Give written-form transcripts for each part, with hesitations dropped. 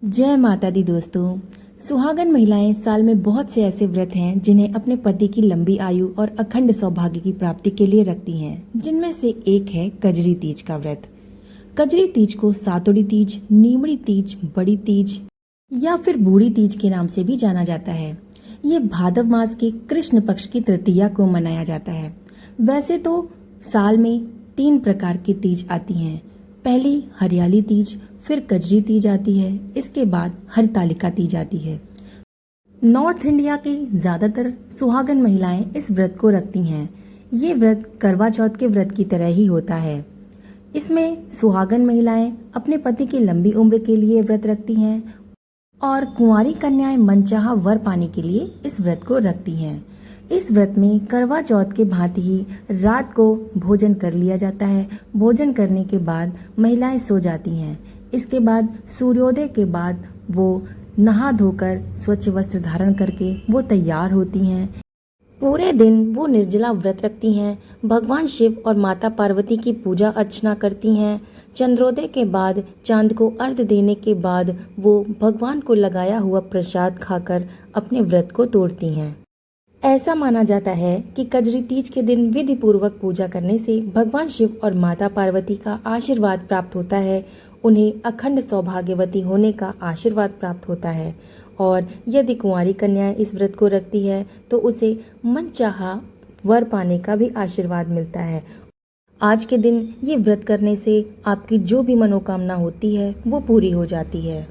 जय माता दी दोस्तों। सुहागन महिलाएं साल में बहुत से ऐसे व्रत हैं जिन्हें अपने पति की लंबी आयु और अखंड सौभाग्य की प्राप्ति के लिए रखती हैं, जिनमें से एक है कजरी तीज का व्रत। कजरी तीज को सातुड़ी तीज, नीमड़ी तीज, बड़ी तीज या फिर बूढ़ी तीज के नाम से भी जाना जाता है। ये भाद्र मास के कृष्ण पक्ष की तृतीया को मनाया जाता है। वैसे तो साल में 3 प्रकार की तीज आती हैं। पहली हरियाली तीज, फिर कजरी तीज आती है, इसके बाद हरतालिका तीज आती है। नॉर्थ इंडिया की ज्यादातर सुहागन महिलाएं इस व्रत को रखती हैं। ये व्रत करवा चौथ के व्रत की तरह ही होता है। इसमें सुहागन महिलाएं अपने पति की लंबी उम्र के लिए व्रत रखती हैं और कुंवारी कन्याएं मनचाहा वर पाने के लिए इस व्रत को रखती हैं। इस व्रत में करवा चौथ के भांति ही रात को भोजन कर लिया जाता है। भोजन करने के बाद महिलाएं सो जाती हैं। इसके बाद सूर्योदय के बाद वो नहा धोकर स्वच्छ वस्त्र धारण करके वो तैयार होती हैं। पूरे दिन वो निर्जला व्रत रखती हैं। भगवान शिव और माता पार्वती की पूजा अर्चना करती हैं। चंद्रोदय के बाद चांद को अर्घ्य देने के बाद वो भगवान को लगाया हुआ प्रसाद खाकर अपने व्रत को तोड़ती हैं। ऐसा माना जाता है कि कजरी तीज के दिन विधि पूर्वक पूजा करने से भगवान शिव और माता पार्वती का आशीर्वाद प्राप्त होता है। उन्हें अखंड सौभाग्यवती होने का आशीर्वाद प्राप्त होता है और यदि कुंवारी कन्याएं इस व्रत को रखती है तो उसे मनचाहा वर पाने का भी आशीर्वाद मिलता है। आज के दिन ये व्रत करने से आपकी जो भी मनोकामना होती है वो पूरी हो जाती है।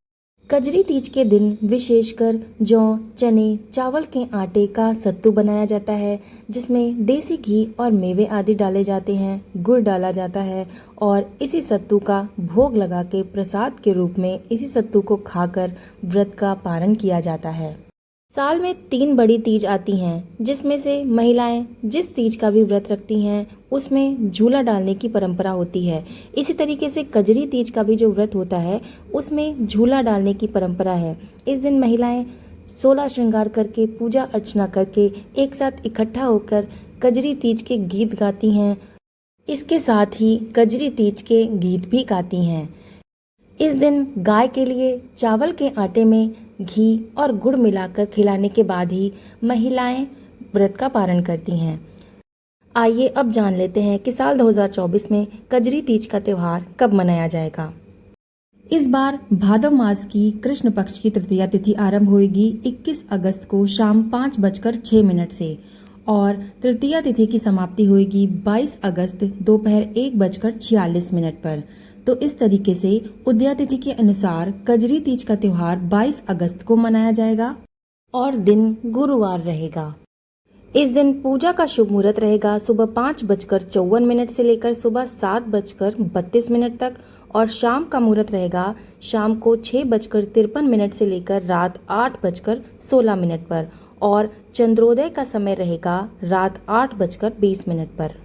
कजरी तीज के दिन विशेषकर जौ, चने, चावल के आटे का सत्तू बनाया जाता है, जिसमें देसी घी और मेवे आदि डाले जाते हैं, गुड़ डाला जाता है और इसी सत्तू का भोग लगा के प्रसाद के रूप में इसी सत्तू को खाकर व्रत का पारण किया जाता है। साल में 3 बड़ी तीज आती हैं, जिसमें से महिलाएं जिस तीज का भी व्रत रखती हैं उसमें झूला डालने की परंपरा होती है। इसी तरीके से कजरी तीज का भी जो व्रत होता है उसमें झूला डालने की परंपरा है। इस दिन महिलाएं 16 श्रृंगार करके पूजा अर्चना करके एक साथ इकट्ठा होकर कजरी तीज के गीत गाती हैं। इसके साथ ही कजरी तीज के गीत भी गाती हैं। इस दिन गाय के लिए चावल के आटे में घी और गुड़ मिलाकर खिलाने के बाद ही महिलाएं व्रत का पारण करती हैं। आइए अब जान लेते हैं कि साल 2024 में कजरी तीज का त्योहार कब मनाया जाएगा। इस बार भाद्र मास की कृष्ण पक्ष की तृतीया तिथि आरंभ होगी 21 अगस्त को शाम 5:06 से और तृतीया तिथि की समाप्ति होगी 22 अगस्त दोपहर 1:46 पर। तो इस तरीके से उदया तिथि के अनुसार कजरी तीज का त्योहार 22 अगस्त को मनाया जाएगा और दिन गुरुवार रहेगा। इस दिन पूजा का शुभ मुहूर्त रहेगा सुबह 5:54 से लेकर सुबह 7:32 तक और शाम का मुहूर्त रहेगा शाम को 6:53 से लेकर रात 8:16 पर और चंद्रोदय का समय रहेगा रात 8:20 पर।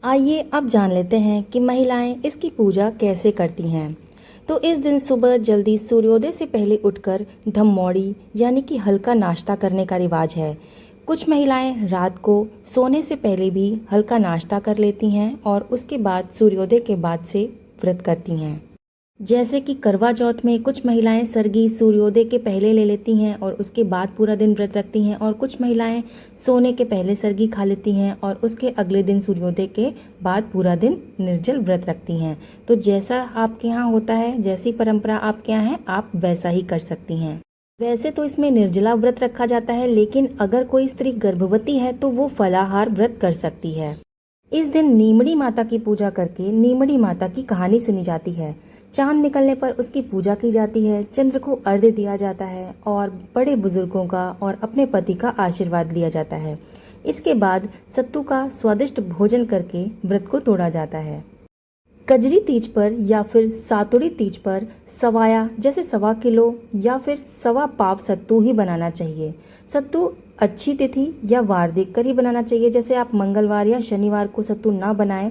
आइए अब जान लेते हैं कि महिलाएं इसकी पूजा कैसे करती हैं। तो इस दिन सुबह जल्दी सूर्योदय से पहले उठकर धम्मौड़ी यानी कि हल्का नाश्ता करने का रिवाज है। कुछ महिलाएं रात को सोने से पहले भी हल्का नाश्ता कर लेती हैं और उसके बाद सूर्योदय के बाद से व्रत करती हैं। जैसे कि करवा चौथ में कुछ महिलाएं सरगी सूर्योदय के पहले ले लेती हैं और उसके बाद पूरा दिन व्रत रखती हैं और कुछ महिलाएं सोने के पहले सरगी खा लेती हैं और उसके अगले दिन सूर्योदय के बाद पूरा दिन निर्जल व्रत रखती हैं। तो जैसा आपके यहाँ होता है, जैसी परंपरा आपके यहाँ है, आप वैसा ही कर सकती हैं। वैसे तो इसमें निर्जला व्रत रखा जाता है, लेकिन अगर कोई स्त्री गर्भवती है तो वो फलाहार व्रत कर सकती है। इस दिन नीमड़ी माता की पूजा करके नीमड़ी माता की कहानी सुनी जाती है। चांद निकलने पर उसकी पूजा की जाती है, चंद्र को अर्घ्य दिया जाता है और बड़े बुजुर्गों का और अपने पति का आशीर्वाद लिया जाता है। इसके बाद सत्तू का स्वादिष्ट भोजन करके व्रत को तोड़ा जाता है। कजरी तीज पर या फिर सातुड़ी तीज पर सवाया जैसे 1.25 किलो या फिर 1.25 पाव सत्तू ही बनाना चाहिए। सत्तू अच्छी तिथि या वार देखकर ही बनाना चाहिए। जैसे आप मंगलवार या शनिवार को सत्तू ना बनाएं,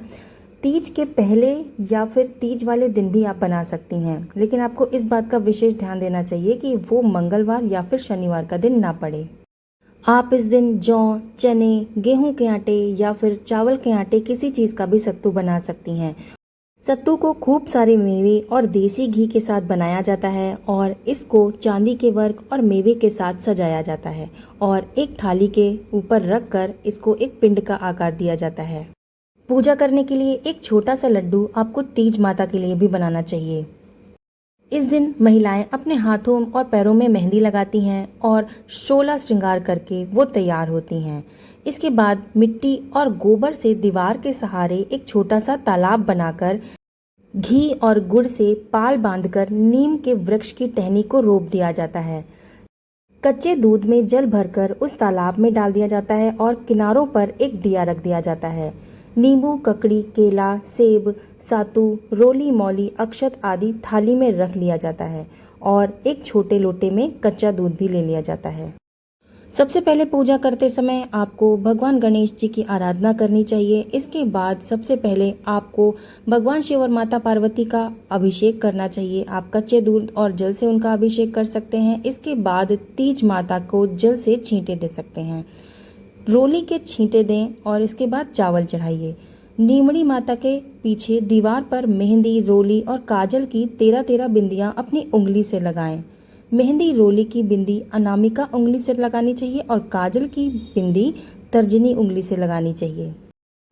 तीज के पहले या फिर तीज वाले दिन भी आप बना सकती हैं, लेकिन आपको इस बात का विशेष ध्यान देना चाहिए कि वो मंगलवार या फिर शनिवार का दिन ना पड़े। आप इस दिन जौ, चने, गेहूं के आटे या फिर चावल के आटे किसी चीज़ का भी सत्तू बना सकती हैं सत्तू को खूब सारे मेवे और देसी घी के साथ बनाया जाता है और इसको चांदी के वर्क और मेवे के साथ सजाया जाता है और एक थाली के ऊपर रखकर इसको एक पिंड का आकार दिया जाता है। पूजा करने के लिए एक छोटा सा लड्डू आपको तीज माता के लिए भी बनाना चाहिए। इस दिन महिलाएं अपने हाथों और पैरों में मेहंदी लगाती हैं और 16 श्रृंगार करके वो तैयार होती हैं। इसके बाद मिट्टी और गोबर से दीवार के सहारे एक छोटा सा तालाब बनाकर घी और गुड़ से पाल बांधकर नीम के वृक्ष की टहनी को रोप दिया जाता है। कच्चे दूध में जल भरकर उस तालाब में डाल दिया जाता है और किनारों पर एक दिया रख दिया जाता है। नींबू, ककड़ी, केला, सेब, सातू, रोली मौली, अक्षत आदि थाली में रख लिया जाता है और एक छोटे लोटे में कच्चा दूध भी ले लिया जाता है। सबसे पहले पूजा करते समय आपको भगवान गणेश जी की आराधना करनी चाहिए। इसके बाद सबसे पहले आपको भगवान शिव और माता पार्वती का अभिषेक करना चाहिए। आप कच्चे दूध और जल से उनका अभिषेक कर सकते हैं। इसके बाद तीज माता को जल से छींटे दे सकते हैं। रोली के छींटे दें और इसके बाद चावल चढ़ाइए। नीमड़ी माता के पीछे दीवार पर मेहंदी, रोली और काजल की 13-13 बिंदियां अपनी उंगली से लगाएं। मेहंदी रोली की बिंदी अनामिका उंगली से लगानी चाहिए और काजल की बिंदी तर्जनी उंगली से लगानी चाहिए।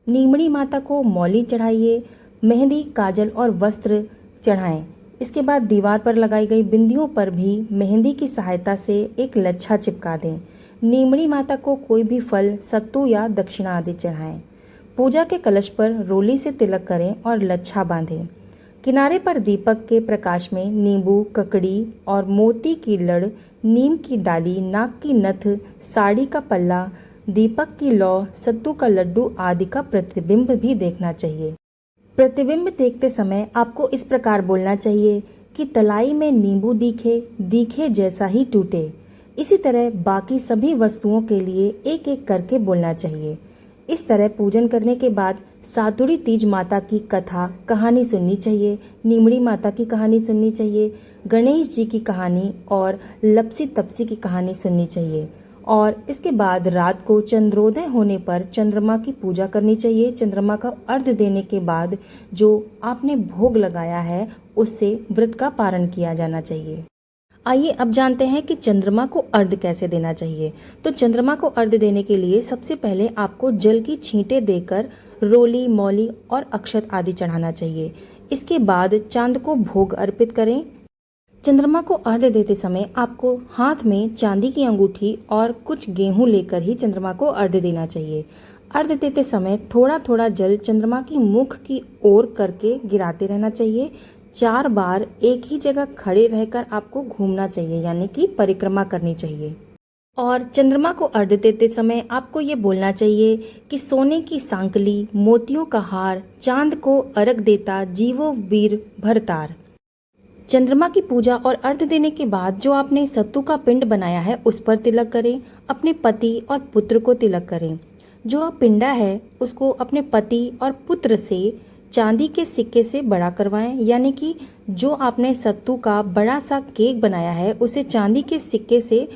नीमड़ी माता को मौली चढ़ाइए, मेहंदी, काजल और वस्त्र चढ़ाएं। इसके बाद दीवार पर लगाई गई बिंदियों पर भी मेहंदी की सहायता से एक लच्छा चिपका दें। नीमड़ी माता को कोई भी फल, सत्तू या दक्षिणा आदि चढ़ाएं। पूजा के कलश पर रोली से तिलक करें और लच्छा बांधें। किनारे पर दीपक के प्रकाश में नींबू, ककड़ी और मोती की लड़, नीम की डाली, नाक की नथ, साड़ी का पल्ला, दीपक की लौ, सत्तू का लड्डू आदि का प्रतिबिंब भी देखना चाहिए। प्रतिबिंब देखते समय आपको इस प्रकार बोलना चाहिए कि तलाई में नींबू दिखे, दिखे जैसा ही टूटे। इसी तरह बाकी सभी वस्तुओं के लिए एक एक करके बोलना चाहिए। इस तरह पूजन करने के बाद सातुड़ी तीज माता की कथा कहानी सुननी चाहिए, नीमड़ी माता की कहानी सुननी चाहिए, गणेश जी की कहानी और लपसी तपसी की कहानी सुननी चाहिए और इसके बाद रात को चंद्रोदय होने पर चंद्रमा की पूजा करनी चाहिए। चंद्रमा का अर्घ्य देने के बाद जो आपने भोग लगाया है उससे व्रत का पारण किया जाना चाहिए। आइए अब जानते हैं कि चंद्रमा को अर्घ्य कैसे देना चाहिए। तो चंद्रमा को अर्घ्य देने के लिए सबसे पहले आपको जल की छींटे देकर रोली, मौली और अक्षत आदि चढ़ाना चाहिए। इसके बाद चांद को भोग अर्पित करें। चंद्रमा को अर्घ्य देते समय आपको हाथ में चांदी की अंगूठी और कुछ गेहूं लेकर ही चंद्रमा को अर्घ्य देना चाहिए। अर्घ्य देते समय थोड़ा थोड़ा जल चंद्रमा की मुख की ओर करके गिराते रहना चाहिए। 4 बार एक ही जगह खड़े रहकर आपको घूमना चाहिए, यानी कि परिक्रमा करनी चाहिए। और चंद्रमा को अर्घ्य देते समय आपको ये बोलना चाहिए कि सोने की सांकली, मोतियों का हार, चांद को अर्घ्य देता जीवो वीर भरतार। चंद्रमा की पूजा और अर्घ्य देने के बाद जो आपने सत्तू का पिंड बनाया है उस पर तिलक करें। अपने पति और पुत्र को तिलक करें। जो पिंडा है उसको अपने पति और पुत्र से चांदी के सिक्के से बड़ा करवाएं, यानी कि जो आपने सत्तू का बड़ा सा केक बनाया है उसे चांदी के सिक्के से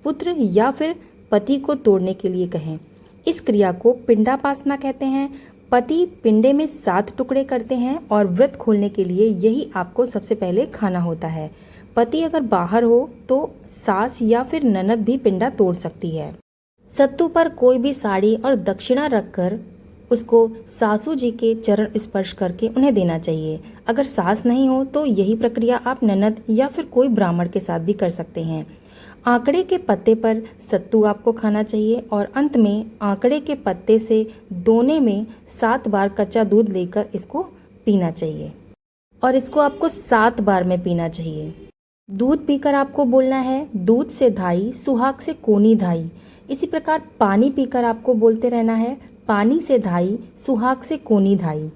पुत्र या फिर पति को तोड़ने के लिए कहें। इस क्रिया को पिंडापासना कहते हैं। पति पिंडे में 7 टुकड़े करते हैं और व्रत खोलने के लिए यही आपको सबसे पहले खाना होता है। पति अगर बाहर हो तो सास या फिर ननद भी पिंडा तोड़ सकती है। सत्तू पर कोई भी साड़ी और दक्षिणा रखकर उसको सासू जी के चरण स्पर्श करके उन्हें देना चाहिए। अगर सास नहीं हो तो यही प्रक्रिया आप ननद या फिर कोई ब्राह्मण के साथ भी कर सकते हैं। आंकड़े के पत्ते पर सत्तू आपको खाना चाहिए और अंत में आंकड़े के पत्ते से दोने में 7 बार कच्चा दूध लेकर इसको पीना चाहिए और इसको आपको 7 बार में पीना चाहिए। दूध पीकर आपको बोलना है, दूध से धाई, सुहाग से कोनी धाई। इसी प्रकार पानी पीकर आपको बोलते रहना है, पानी से धाई, सुहाग से कोनी धाई,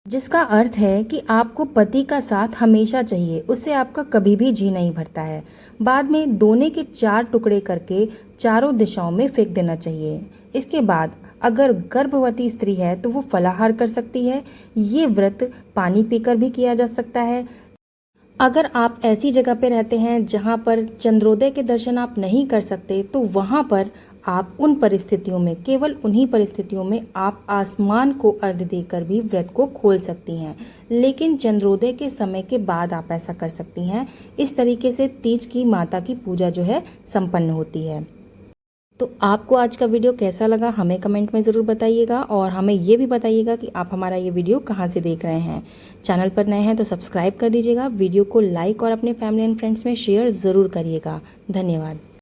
जिसका अर्थ है कि आपको पति का साथ हमेशा चाहिए, उससे आपका कभी भी जी नहीं भरता है। बाद में दोने के 4 टुकड़े करके चारों दिशाओं में फेंक देना चाहिए। इसके बाद अगर गर्भवती स्त्री है तो वो फलाहार कर सकती है। ये व्रत पानी पीकर भी किया जा सकता है। अगर आप ऐसी जगह पे रहते हैं जहाँ पर चंद्रोदय के दर्शन आप नहीं कर सकते तो वहाँ पर आप उन परिस्थितियों में, केवल उन्हीं परिस्थितियों में आप आसमान को अर्घ्य देकर भी व्रत को खोल सकती हैं, लेकिन चंद्रोदय के समय के बाद आप ऐसा कर सकती हैं। इस तरीके से तीज की माता की पूजा जो है संपन्न होती है। तो आपको आज का वीडियो कैसा लगा हमें कमेंट में ज़रूर बताइएगा, और हमें ये भी बताइएगा कि आप हमारा ये वीडियो कहाँ से देख रहे हैं। चैनल पर नए हैं तो सब्सक्राइब कर दीजिएगा, वीडियो को लाइक और अपने फैमिली एंड फ्रेंड्स में शेयर ज़रूर करिएगा। धन्यवाद।